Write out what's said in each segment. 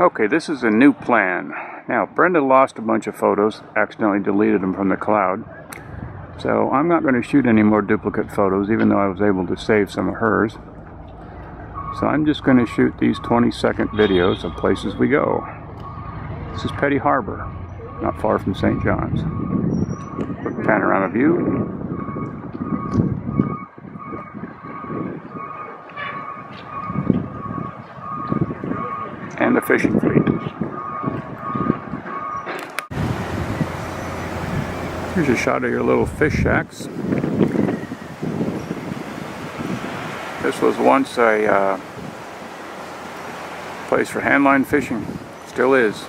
Okay, this is a new plan. Now, Brenda lost a bunch of photos, accidentally deleted them from the cloud. So I'm not going to shoot any more duplicate photos, even though I was able to save some of hers. So I'm just going to shoot these 20-second videos of places we go. This is Petty Harbor, not far from St. John's. Quick panorama view. And the fishing fleet. Here's a shot of your little fish shacks. This was once a place for handline fishing. Still is.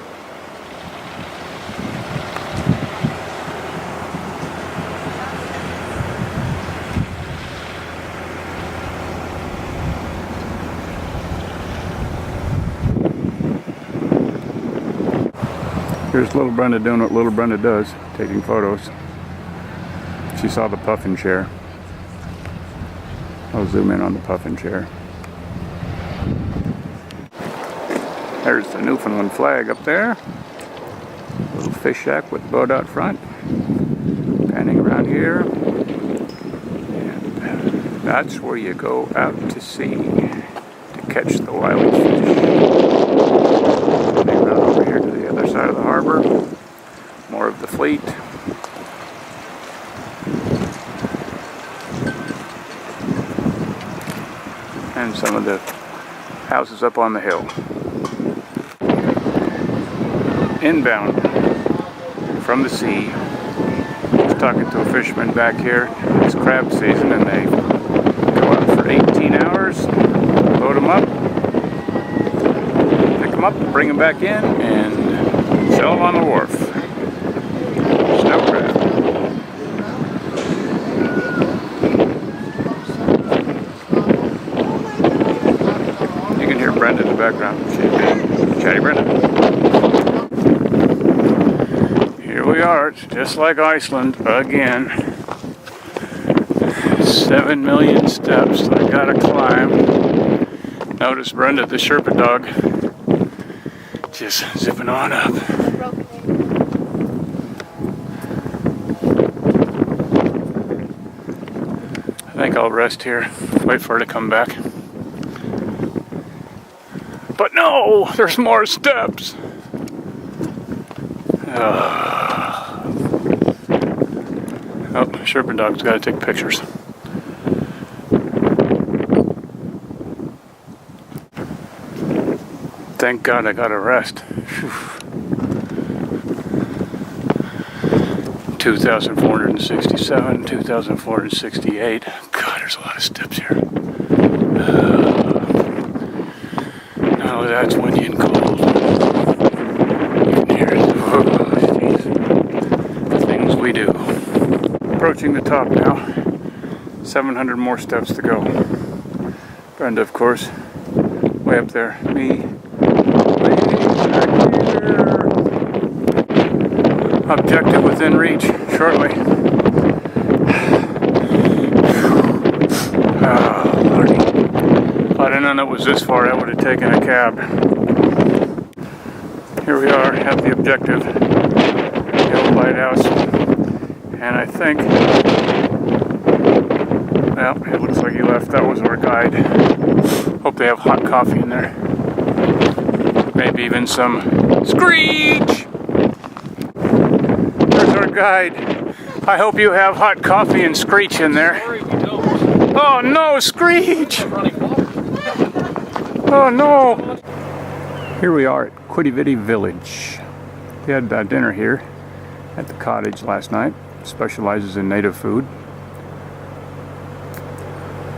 Here's little Brenda doing what little Brenda does, taking photos. She saw the puffin chair. I'll zoom in on the puffin chair. There's the Newfoundland flag up there. Little fish shack with boat out front. Panning around here. And that's where you go out to sea to catch the wild fish. Over here to the other side of the harbor, more of the fleet. And some of the houses up on the hill. Inbound from the sea. I was talking to a fisherman back here. It's crab season and they go out for 18 hours, load them up, up, bring them back in, and sell them on the wharf. Snow crab. You can hear Brenda in the background. She's being chatty Brenda. Here we are. It's just like Iceland again. 7 million steps I gotta climb. Notice Brenda, the Sherpa dog, just zipping on up. I think I'll rest here, wait for her to come back. But no, there's more steps. Oh, Sherpa dog's got to take pictures. Thank God I got a rest. Whew. 2,467, 2,468. God, there's a lot of steps here. Oh, that's windy and cold. You can hear it. Oh, geez. Things we do. Approaching the top now. 700 more steps to go. Brenda, of course, way up there. Me. Objective within reach shortly. Oh, Lordy. If I'd have known it was this far, I would have taken a cab. Here we are at the objective, the old lighthouse. And I think, well, it looks like he left. That was our guide. Hope they have hot coffee in there. Maybe even some Screech! There's our guide. I hope you have hot coffee and Screech in there. Sorry, we don't. Oh no, Screech! Oh no! Here we are at Quidi Village. We had dinner here at the cottage last night. Specializes in native food.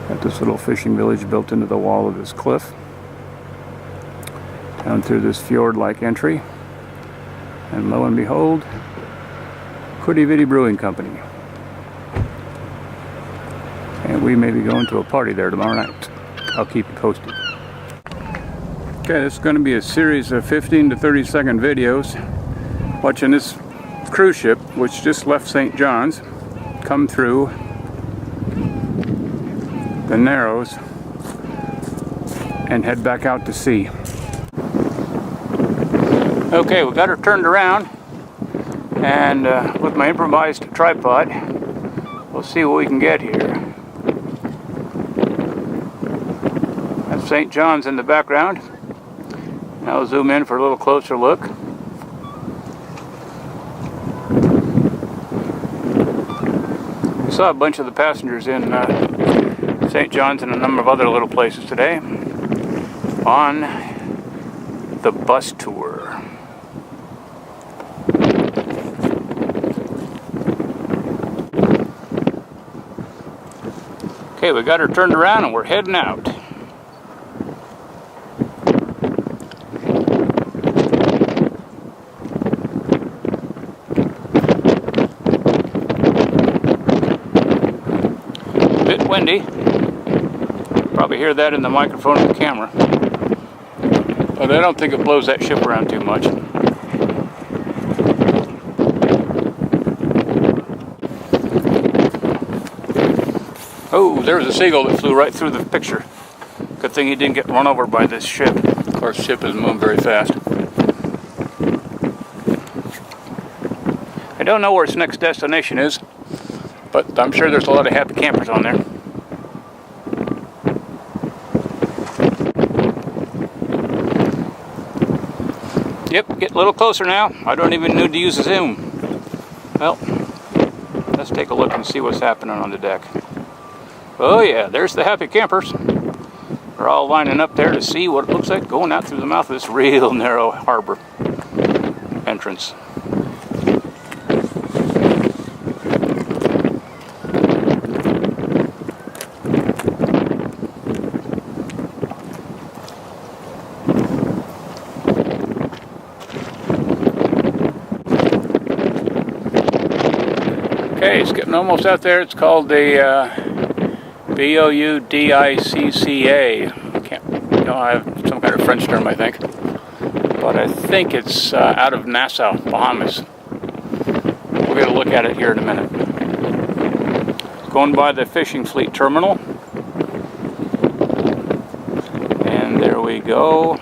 Got this little fishing village built into the wall of this cliff. Down through this fjord-like entry, and lo and behold, Quidi Brewing Company. And we may be going to a party there tomorrow night. I'll keep you posted. Okay, this is going to be a series of 15 to 30 second videos watching this cruise ship, which just left St. John's, come through the Narrows and head back out to sea. Okay, we got her turned around, and with my improvised tripod, we'll see what we can get here. That's St. John's in the background. Now I'll zoom in for a little closer look. We saw a bunch of the passengers in St. John's and a number of other little places today on the bus tour. Okay, we got her turned around and we're heading out. A bit windy. Probably hear that in the microphone of the camera. But I don't think it blows that ship around too much. Oh, there was a seagull that flew right through the picture. Good thing he didn't get run over by this ship. Of course, the ship isn't moving very fast. I don't know where its next destination is, but I'm sure there's a lot of happy campers on there. Yep, get a little closer now. I don't even need to use a zoom. Well, let's take a look and see what's happening on the deck. Oh yeah, there's the happy campers. They're all lining up there to see what it looks like going out through the mouth of this real narrow harbor entrance. Okay, it's getting almost out there. It's called the Boudicca. I have some kind of French term, I think. But I think it's out of Nassau, Bahamas. We're going to look at it here in a minute. Going by the Fishing Fleet Terminal. And there we go.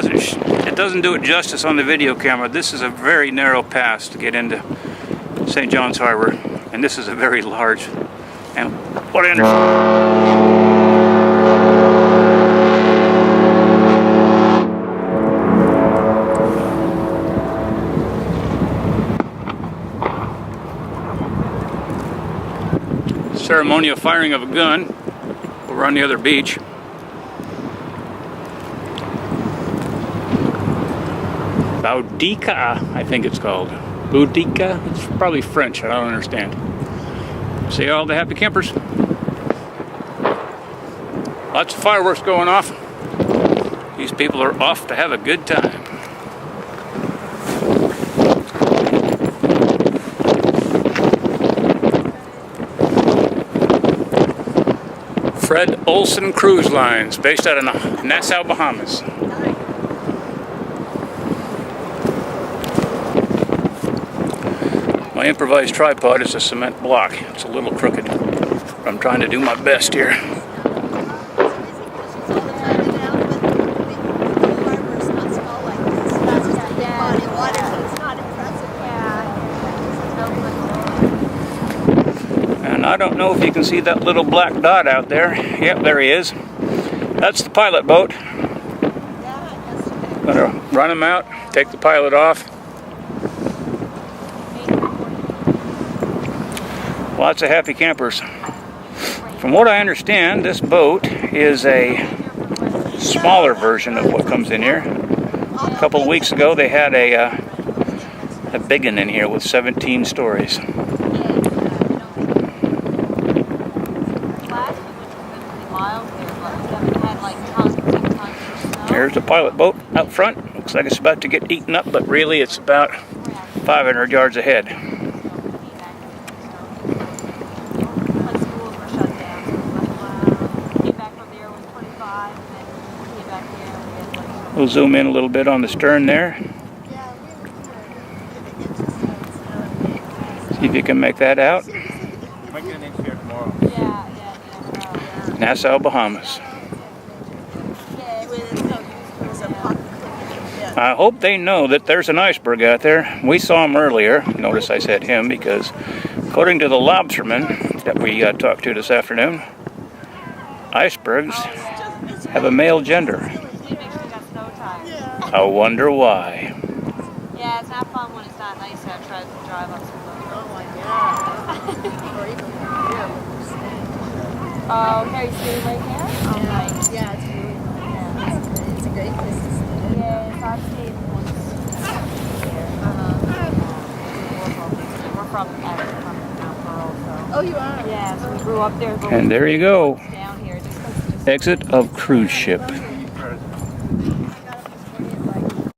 It doesn't do it justice on the video camera. This is a very narrow pass to get into St. John's Harbor, and this is a very large, and what I understand. Ceremonial firing of a gun over on the other beach. Boudicca, I think it's called. Boudicca? It's probably French, I don't understand. See all the happy campers? Lots of fireworks going off. These people are off to have a good time. Fred Olsen Cruise Lines, based out of Nassau, Bahamas. My improvised tripod is a cement block. It's a little crooked. But I'm trying to do my best here. And I don't know if you can see that little black dot out there. Yep, there he is. That's the pilot boat. I'm gonna run him out, take the pilot off. Lots of happy campers. From what I understand, this boat is a smaller version of what comes in here. A couple of weeks ago, they had a big one in here with 17 stories. There's the pilot boat out front. Looks like it's about to get eaten up, but really it's about 500 yards ahead. We'll zoom in a little bit on the stern there. See if you can make that out. You might get an inch here tomorrow. Nassau, Bahamas. I hope they know that there's an iceberg out there. We saw him earlier. Notice I said him because according to the lobsterman that we talked to this afternoon, icebergs have a male gender. I wonder why. Yeah, it's not fun when it's not nice out trying to drive up some road. Oh my god. Oh, Harry Street right here? Oh, nice. Yeah, it's really it's a great place to stay. Yes, I've stayed once here. We're from Mount Pearl, so. Oh, you are? Yeah, so we grew up there. But And there you go. down here, just 'cause it's just Exit of cruise ship.